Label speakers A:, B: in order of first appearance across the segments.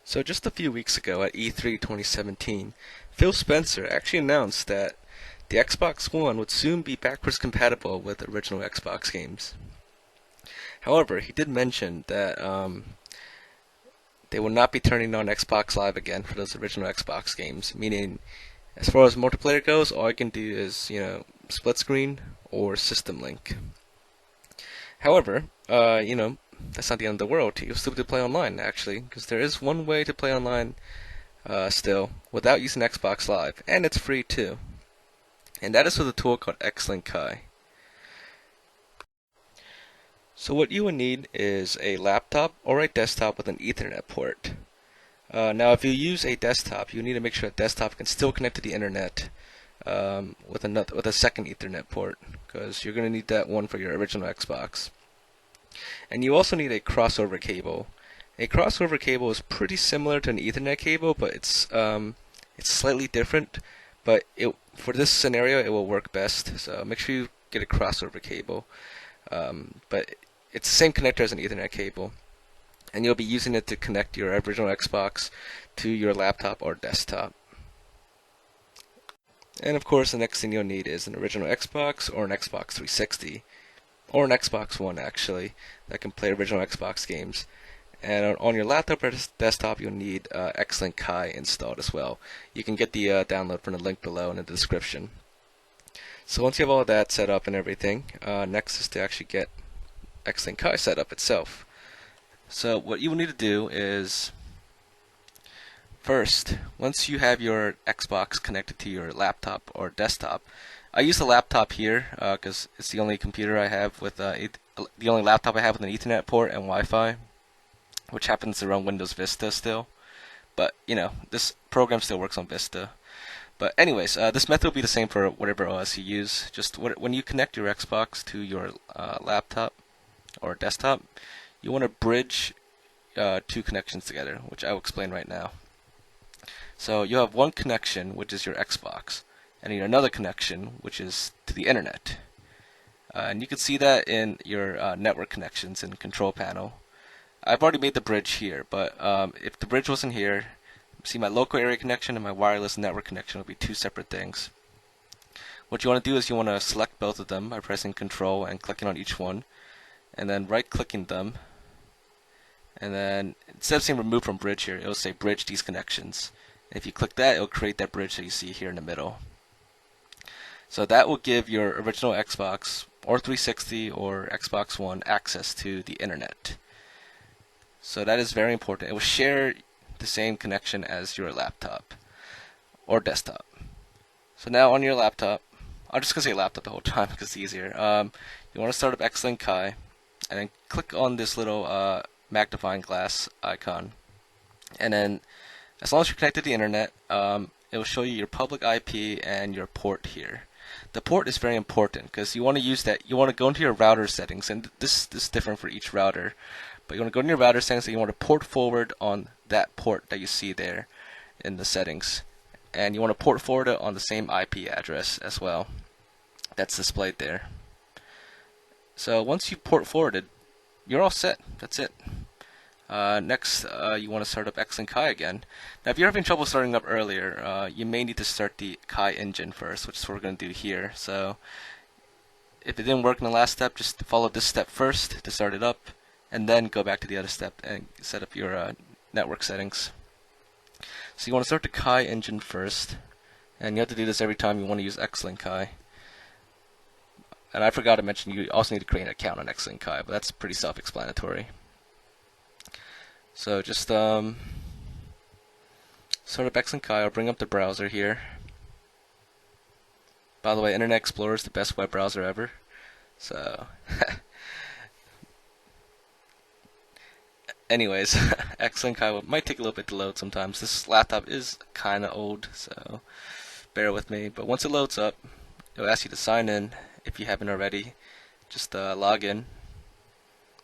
A: So just a few weeks ago at E3 2017, Phil Spencer actually announced that the Xbox One would soon be backwards compatible with original Xbox games. However, he did mention that they will not be turning on Xbox Live again for those original Xbox games, meaning as far as multiplayer goes, all you can do is, split screen or system link. However, that's not the end of the world. You'll still be able to play online, actually, because there is one way to play online still without using Xbox Live, and it's free too. And that is with a tool called Xlink Kai. So what you would need is a laptop or a desktop with an Ethernet port. Now, if you use a desktop, you need to make sure that desktop can still connect to the internet with a second Ethernet port, because you're going to need that one for your original Xbox. And you also need a crossover cable. A crossover cable is pretty similar to an Ethernet cable, but it's slightly different. But for this scenario, it will work best. So make sure you get a crossover cable. But it's the same connector as an Ethernet cable, and you'll be using it to connect your original Xbox to your laptop or desktop. And of course, the next thing you'll need is an original Xbox or an Xbox 360, or an Xbox One actually, that can play original Xbox games. And on your laptop or desktop, you'll need Xlink Kai installed as well. You can get the download from the link below in the description. So once you have all that set up and everything, next is to actually get Xlink Kai set up itself. So what you will need to do is, first, once you have your Xbox connected to your laptop or desktop, I use the laptop here because it's the only computer I have with the only laptop I have with an Ethernet port and Wi-Fi, which happens to run Windows Vista still. But this program still works on Vista. But anyways, this method will be the same for whatever OS you use. Just when you connect your Xbox to your laptop or desktop, you want to bridge two connections together, which I will explain right now. So you have one connection, which is your Xbox, and you need another connection, which is to the internet. And you can see that in your network connections in the control panel. I've already made the bridge here, but if the bridge wasn't here, see, my local area connection and my wireless network connection will be two separate things. What you want to do is you want to select both of them by pressing Control and clicking on each one, and then right-clicking them. And then instead of saying Remove from Bridge here, it will say Bridge these connections. And if you click that, it will create that bridge that you see here in the middle. So that will give your original Xbox or 360 or Xbox One access to the internet. So that is very important. It will share the same connection as your laptop or desktop. So now on your laptop, I'm just going to say laptop the whole time because it's easier. You want to start up Xlink Kai and then click on this little magnifying glass icon. And then as long as you're connected to the internet, it will show you your public IP and your port here. The port is very important because you want to use that. You want to go into your router settings, and this is different for each router. But you want to go into your router settings and you want to port forward on that port that you see there in the settings. And you want to port forward it on the same IP address as well that's displayed there. So once you port forwarded, you're all set. That's it. Next, you want to start up Xlink Kai again. Now, if you're having trouble starting up earlier, you may need to start the Kai engine first, which is what we're going to do here. So if it didn't work in the last step, just follow this step first to start it up, and then go back to the other step and set up your network settings. So you want to start the Kai engine first, and you have to do this every time you want to use Xlink Kai. And I forgot to mention, you also need to create an account on Xlink Kai, but that's pretty self-explanatory. So just start up Xlink Kai. I'll bring up the browser here. By the way, Internet Explorer is the best web browser ever. So anyways, Xlink Kai might take a little bit to load sometimes. This laptop is kind of old, so bear with me. But once it loads up, it'll ask you to sign in if you haven't already. Just log in.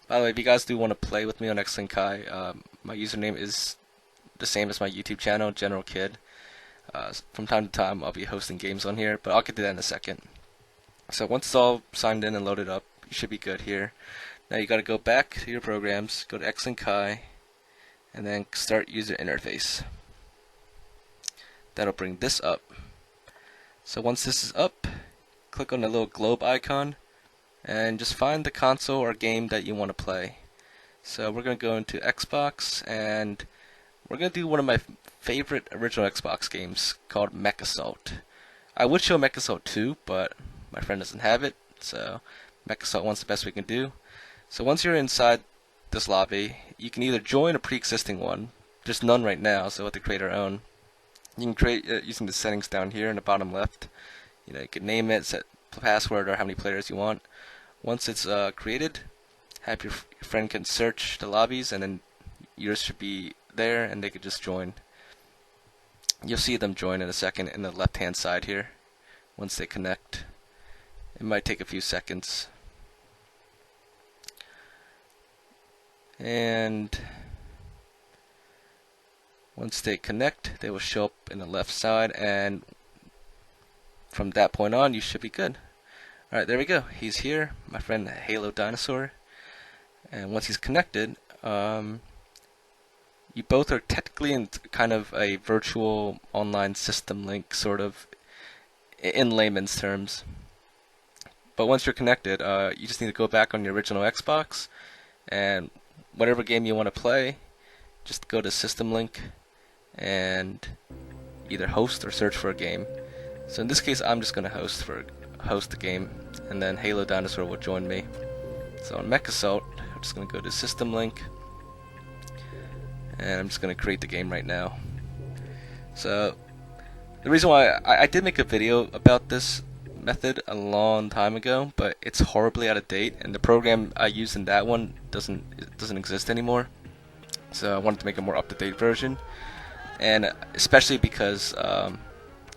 A: By the way, if you guys do want to play with me on Xlink Kai, my username is the same as my YouTube channel, Generalkidd. From time to time, I'll be hosting games on here, but I'll get to that in a second. So once it's all signed in and loaded up, you should be good here. Now you got to go back to your programs, go to Xlink Kai, and then start user interface. That'll bring this up. So once this is up, click on the little globe icon and just find the console or game that you want to play. So we're going to go into Xbox, and we're going to do one of my favorite original Xbox games called Mech Assault. I would show Mech Assault 2, but my friend doesn't have it, so Mech Assault 1's the best we can do. So once you're inside this lobby, you can either join a pre-existing one. There's none right now, so we'll have to create our own. You can create using the settings down here in the bottom left. You can name it, set password, or how many players you want. Once it's created, have your friend can search the lobbies, and then yours should be there, and they could just join. You'll see them join in a second in the left-hand side here. Once they connect, it might take a few seconds. And once they connect, they will show up in the left side, and from that point on, you should be good. Alright, there we go. He's here, my friend Halo Dinosaur. And once he's connected, you both are technically in kind of a virtual online system link, sort of, in layman's terms. But once you're connected, you just need to go back on your original Xbox, and whatever game you want to play, just go to System Link and either host or search for a game. So in this case, I'm just going to host the game, and then Halo Dinosaur will join me. So on Mech Assault, I'm just going to go to System Link, and I'm just going to create the game right now. So the reason why I did make a video about this method a long time ago, but it's horribly out of date, and the program I used in that one doesn't exist anymore. So I wanted to make a more up-to-date version, and especially because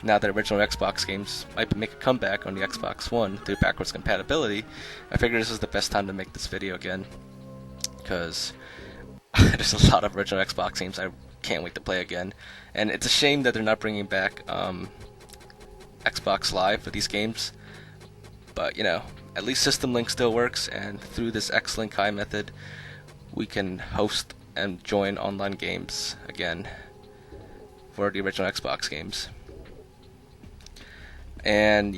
A: now that original Xbox games might make a comeback on the Xbox One through backwards compatibility, I figured this is the best time to make this video again, because there's a lot of original Xbox games I can't wait to play again, and it's a shame that they're not bringing back Xbox Live for these games. But at least System Link still works, and through this Xlink Kai method, we can host and join online games again for the original Xbox games. And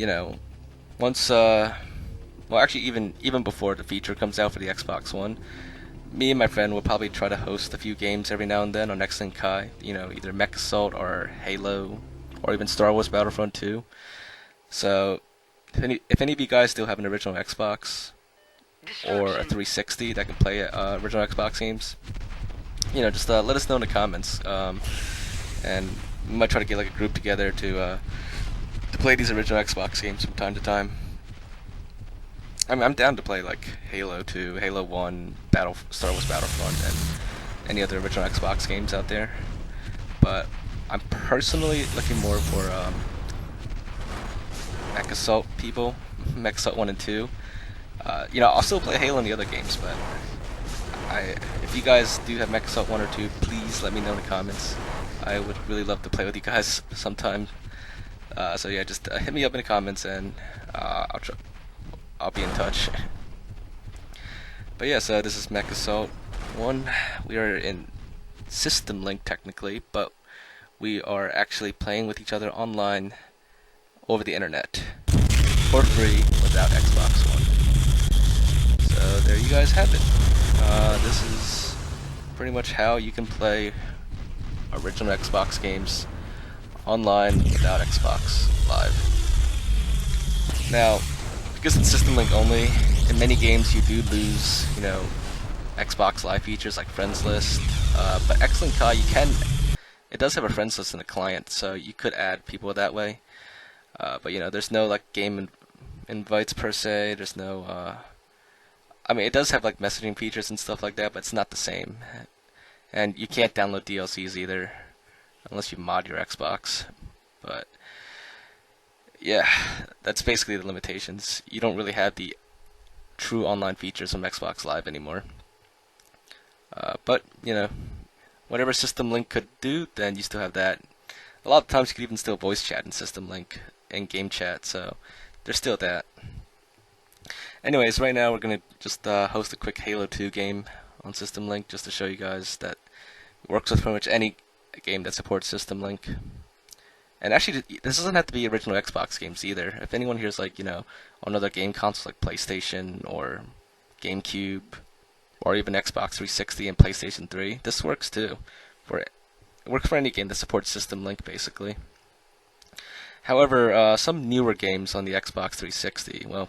A: once well, actually even before the feature comes out for the Xbox One, me and my friend will probably try to host a few games every now and then on Xlink Kai, either Mech Assault or Halo, or even Star Wars Battlefront 2. So if any of you guys still have an original Xbox or a 360 that can play original Xbox games, just let us know in the comments, and we might try to get like a group together to play these original Xbox games from time to time. I'm down to play like Halo 2, Halo 1, Star Wars Battlefront, and any other original Xbox games out there. But I'm personally looking more for Mech Assault people, Mech Assault 1 and 2. I'll still play Halo and the other games, but if you guys do have Mech Assault 1 or 2, please let me know in the comments. I would really love to play with you guys sometime. So yeah, just hit me up in the comments, and I'll be in touch. But yeah, so this is Mech Assault 1. We are in System Link technically, but we are actually playing with each other online over the internet for free without Xbox One. So there you guys have it. This is pretty much how you can play original Xbox games online without Xbox Live. Now, because it's System Link only, in many games you do lose, Xbox Live features like Friends List, but Xlink Kai, it does have a Friends List in the client, so you could add people that way. But there's no like game invites per se. There's no, it does have like messaging features and stuff like that, but it's not the same. And you can't download DLCs either, unless you mod your Xbox. But yeah, that's basically the limitations. You don't really have the true online features from Xbox Live anymore. But whatever System Link could do, then you still have that. A lot of times you could even still voice chat in System Link and game chat, so there's still that. Anyways, right now we're gonna just host a quick Halo 2 game on System Link, just to show you guys that Works with pretty much any game that supports System Link. And actually, this doesn't have to be original Xbox games either. If anyone here's like, on other game consoles like PlayStation or GameCube, or even Xbox 360 and PlayStation 3, this works too. It works for any game that supports System Link, basically. However, some newer games on the Xbox 360, well,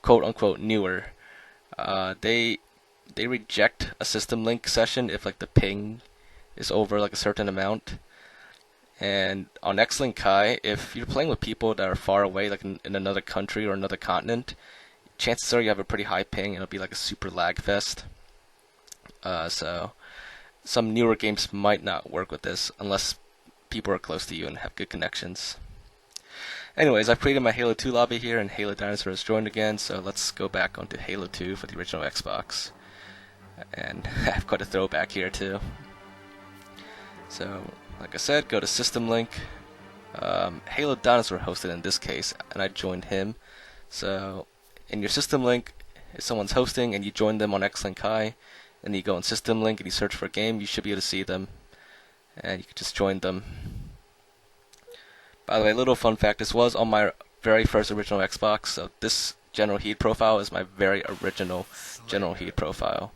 A: quote unquote newer, they reject a System Link session if like the ping is over like a certain amount. And on Xlink Kai, if you're playing with people that are far away, like in another country or another continent, chances are you have a pretty high ping, and it'll be like a super lag fest. So some newer games might not work with this unless people are close to you and have good connections. Anyways, I've created my Halo 2 lobby here, and Halo Dinosaur has joined again, so let's go back onto Halo 2 for the original Xbox. And I have quite a throwback here too. So, like I said, go to System Link. Halo Dinosaur hosted in this case, and I joined him. So, in your System Link, if someone's hosting and you join them on Xlink Kai, and you go in System Link and you search for a game, you should be able to see them, and you can just join them. By the way, a little fun fact, this was on my very first original Xbox, so this Generalkidd profile is my very original Generalkidd profile,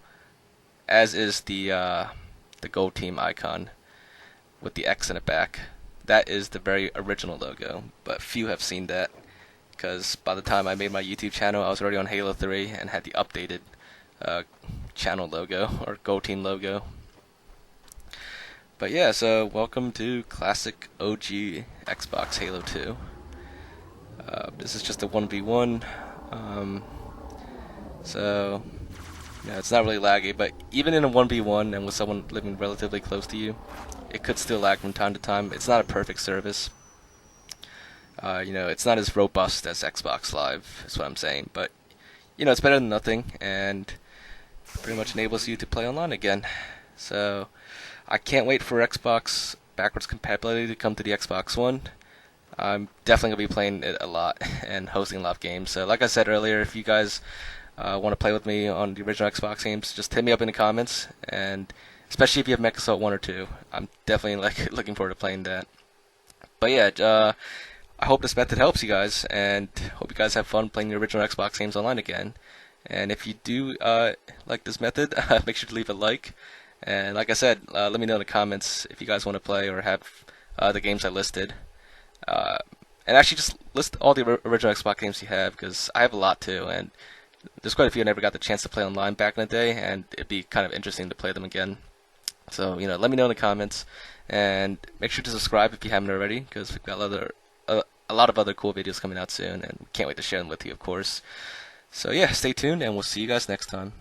A: as is the gold team icon with the X in the back. That is the very original logo, but few have seen that, because by the time I made my YouTube channel, I was already on Halo 3 and had the updated channel logo, or gold team logo. But yeah, so welcome to classic OG Xbox Halo 2. This is just a 1v1, so it's not really laggy, but even in a 1v1 and with someone living relatively close to you, it could still lag from time to time. It's not a perfect service. It's not as robust as Xbox Live, is what I'm saying, but it's better than nothing, and pretty much enables you to play online again. So I can't wait for Xbox backwards compatibility to come to the Xbox One. I'm definitely going to be playing it a lot and hosting a lot of games. So like I said earlier, if you guys want to play with me on the original Xbox games, just hit me up in the comments, and especially if you have Mech Assault 1 or 2. I'm definitely looking forward to playing that. But yeah, I hope this method helps you guys, and hope you guys have fun playing the original Xbox games online again. And if you do like this method, make sure to leave a like. And like I said, let me know in the comments if you guys want to play or have the games I listed. And actually just list all the original Xbox games you have, because I have a lot too, and there's quite a few I never got the chance to play online back in the day, and it'd be kind of interesting to play them again. So, let me know in the comments, and make sure to subscribe if you haven't already, because we've got a lot of other cool videos coming out soon, and can't wait to share them with you, of course. So yeah, stay tuned, and we'll see you guys next time.